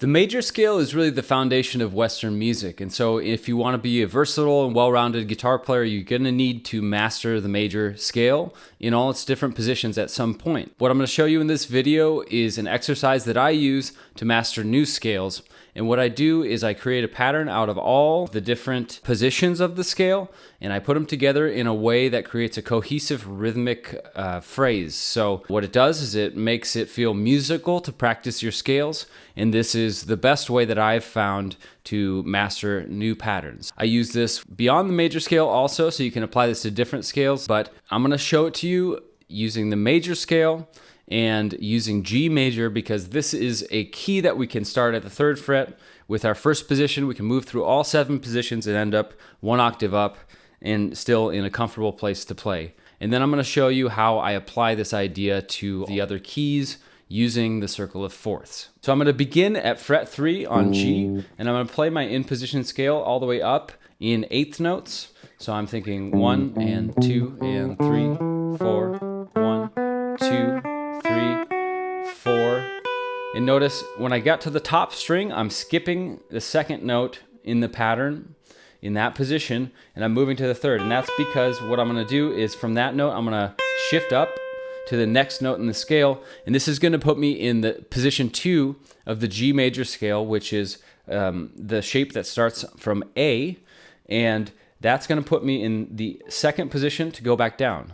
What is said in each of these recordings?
The major scale is really the foundation of Western music, and so if you want to be a versatile and well-rounded guitar player, you're going to need to master the major scale in all its different positions at some point. What I'm going to show you in this video is an exercise that I use to master new scales, and what I do is I create a pattern out of all the different positions of the scale, and I put them together in a way that creates a cohesive rhythmic phrase. So what it does is it makes it feel musical to practice your scales, and this is the best way that I've found to master new patterns. I use this beyond the major scale also, so you can apply this to different scales, but I'm going to show it to you using the major scale and using G major, because this is a key that we can start at the 3rd fret. With our first position, we can move through all 7 positions and end up 1 octave up and still in a comfortable place to play. And then I'm going to show you how I apply this idea to the other keys using the circle of fourths. So I'm going to begin at fret 3 on G, and I'm going to play my in position scale all the way up in 8th notes. So I'm thinking 1 and 2 and 3, 4, 1, 2, 3, 4. And notice when I got to the top string, I'm skipping the 2nd note in the pattern in that position, and I'm moving to the 3rd. And that's because what I'm going to do is from that note, I'm going to shift up to the next note in the scale, and this is going to put me in the position 2 of the G major scale, which is the shape that starts from A, and that's going to put me in the 2nd position to go back down.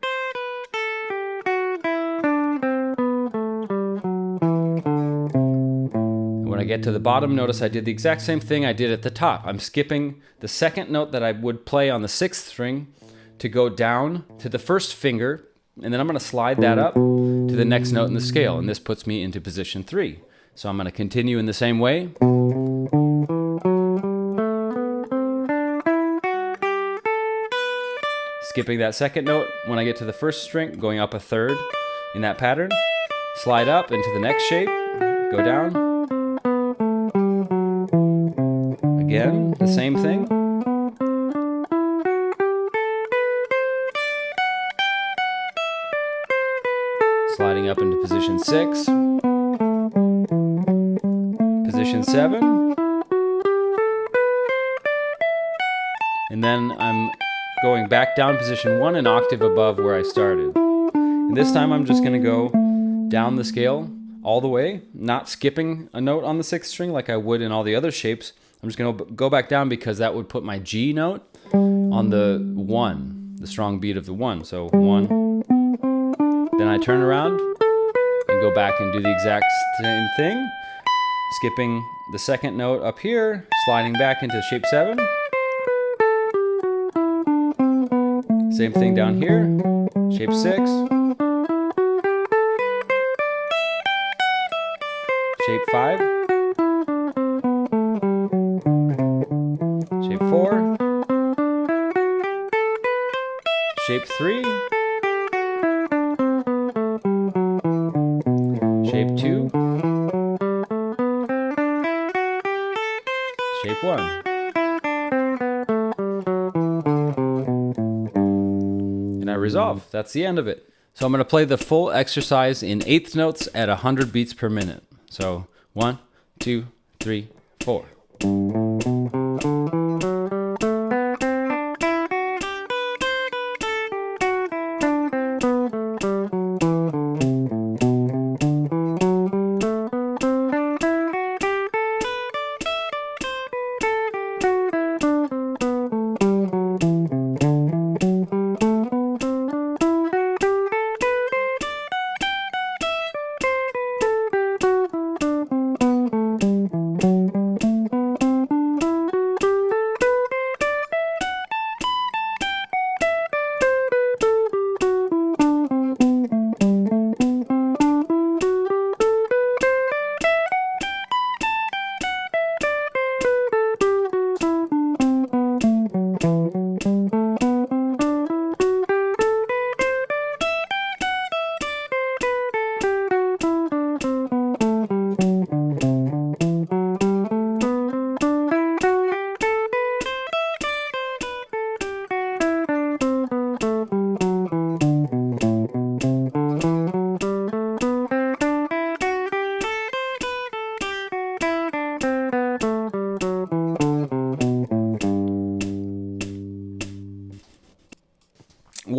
When I get to the bottom, notice I did the exact same thing I did at the top. I'm skipping the 2nd note that I would play on the 6th string to go down to the 1st finger, and then I'm going to slide that up to the next note in the scale, and this puts me into position 3. So I'm going to continue in the same way. Skipping that 2nd note when I get to the 1st string, going up a 3rd in that pattern, slide up into the next shape, go down. Again, the same thing. Sliding up into position 6, position 7, and then I'm going back down position 1 an octave above where I started. And this time I'm just going to go down the scale all the way, not skipping a note on the 6th string like I would in all the other shapes. I'm just going to go back down because that would put my G note on the 1, the strong beat of the 1. So 1. Then I turn around and go back and do the exact same thing, skipping the 2nd note up here, sliding back into shape 7. Same thing down here, shape 6. Shape 5. Shape 4. Shape 3. Shape 2, shape 1. And I resolve. That's the end of it. So I'm going to play the full exercise in 8th notes at 100 beats per minute. So 1, 2, 3, 4.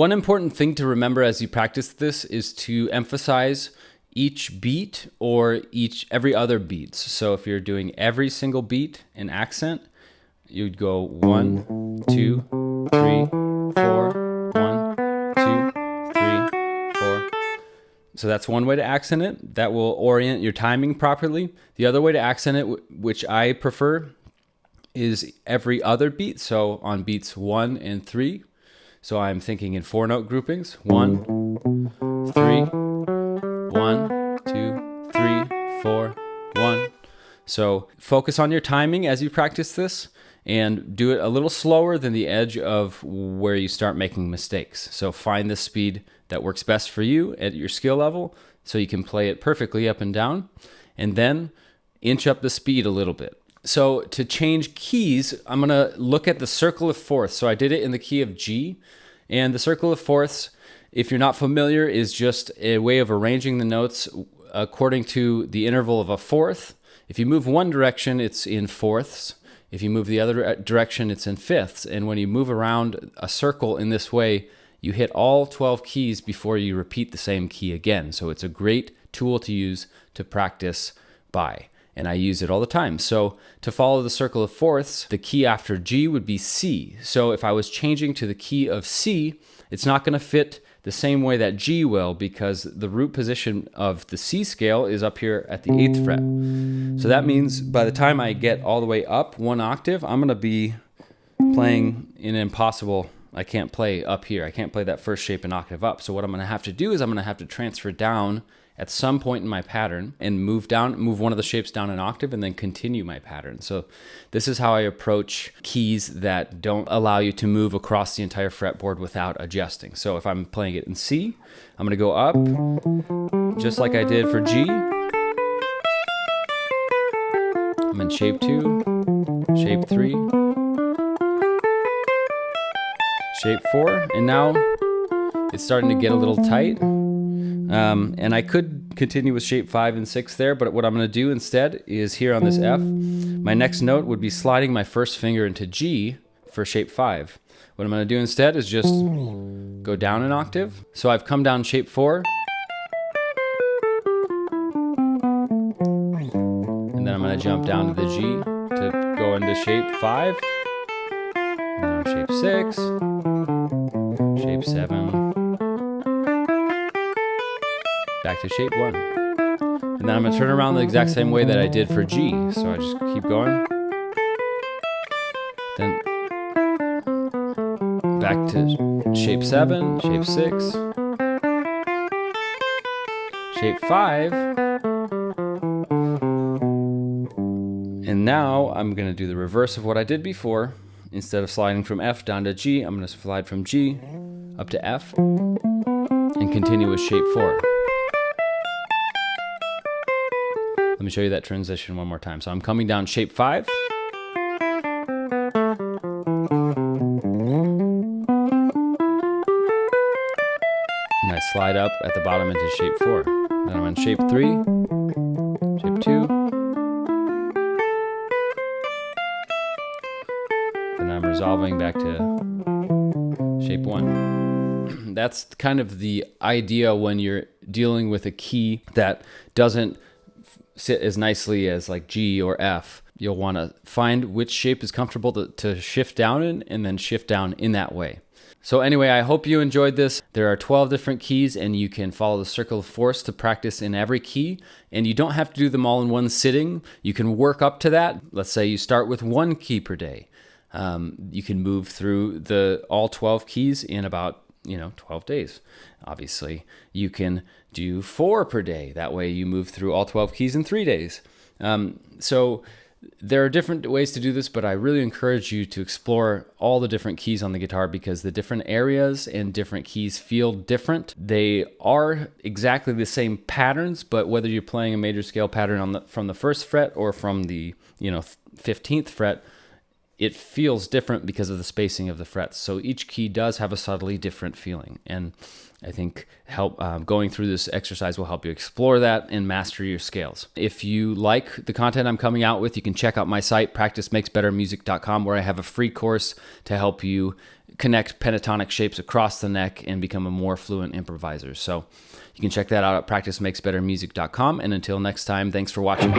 one important thing to remember as you practice this is to emphasize each beat or every other beat. So if you're doing every single beat in accent, you'd go 1, 2, 3, 4, 1, 2, 3, 4. So that's one way to accent it. That will orient your timing properly. The other way to accent it, which I prefer, is every other beat. So on beats 1 and 3. So I'm thinking in 4-note groupings. 1, 3, 1, 2, 3, 4, 1. So focus on your timing as you practice this and do it a little slower than the edge of where you start making mistakes. So find the speed that works best for you at your skill level so you can play it perfectly up and down, and then inch up the speed a little bit. So to change keys, I'm going to look at the circle of fourths. So I did it in the key of G, and the circle of fourths, if you're not familiar, is just a way of arranging the notes according to the interval of a fourth. If you move one direction, it's in fourths. If you move the other direction, it's in fifths. And when you move around a circle in this way, you hit all 12 keys before you repeat the same key again. So it's a great tool to use to practice by. And I use it all the time. So to follow the circle of fourths, the key after G would be C. So if I was changing to the key of C, it's not going to fit the same way that G will, because the root position of the C scale is up here at the 8th fret. So that means by the time I get all the way up 1 octave, I'm going to be playing an impossible. I can't play up here. I can't play that first shape an octave up. So what I'm going to have to do is I'm going to have to transfer down at some point in my pattern and move one of the shapes down an octave and then continue my pattern. So this is how I approach keys that don't allow you to move across the entire fretboard without adjusting. So if I'm playing it in C, I'm going to go up just like I did for G. I'm in shape 2, shape 3, shape 4, and now it's starting to get a little tight. And I could continue with shape 5 and 6 there, but what I'm going to do instead is here on this F, my next note would be sliding my first finger into G for shape 5. What I'm going to do instead is just go down an octave. So I've come down shape 4, and then I'm going to jump down to the G to go into shape 5, and then shape 6, shape 7, back to shape 1. And then I'm going to turn around the exact same way that I did for G. So I just keep going. Then back to shape 7, shape 6, shape 5. And now I'm going to do the reverse of what I did before. Instead of sliding from F down to G, I'm going to slide from G up to F and continue with shape 4. Let me show you that transition one more time. So I'm coming down shape 5. And I slide up at the bottom into shape 4. Then I'm on shape 3, shape 2. Then I'm resolving back to shape 1. That's kind of the idea when you're dealing with a key that doesn't sit as nicely as like G or F. You'll want to find which shape is comfortable to shift down in, and then shift down in that way. So anyway, I hope you enjoyed this. There are 12 different keys, and you can follow the circle of fourths to practice in every key. And you don't have to do them all in one sitting. You can work up to that. Let's say you start with 1 key per day. You can move through all 12 keys in about 12 days. Obviously, you can do 4 per day. That way you move through all 12 keys in 3 days. So there are different ways to do this, but I really encourage you to explore all the different keys on the guitar, because the different areas and different keys feel different. They are exactly the same patterns, but whether you're playing a major scale pattern from the 1st fret or from the 15th fret, it feels different because of the spacing of the frets. So each key does have a subtly different feeling. And I think going through this exercise will help you explore that and master your scales. If you like the content I'm coming out with, you can check out my site, practicemakesbettermusic.com, where I have a free course to help you connect pentatonic shapes across the neck and become a more fluent improviser. So you can check that out at practicemakesbettermusic.com. And until next time, thanks for watching.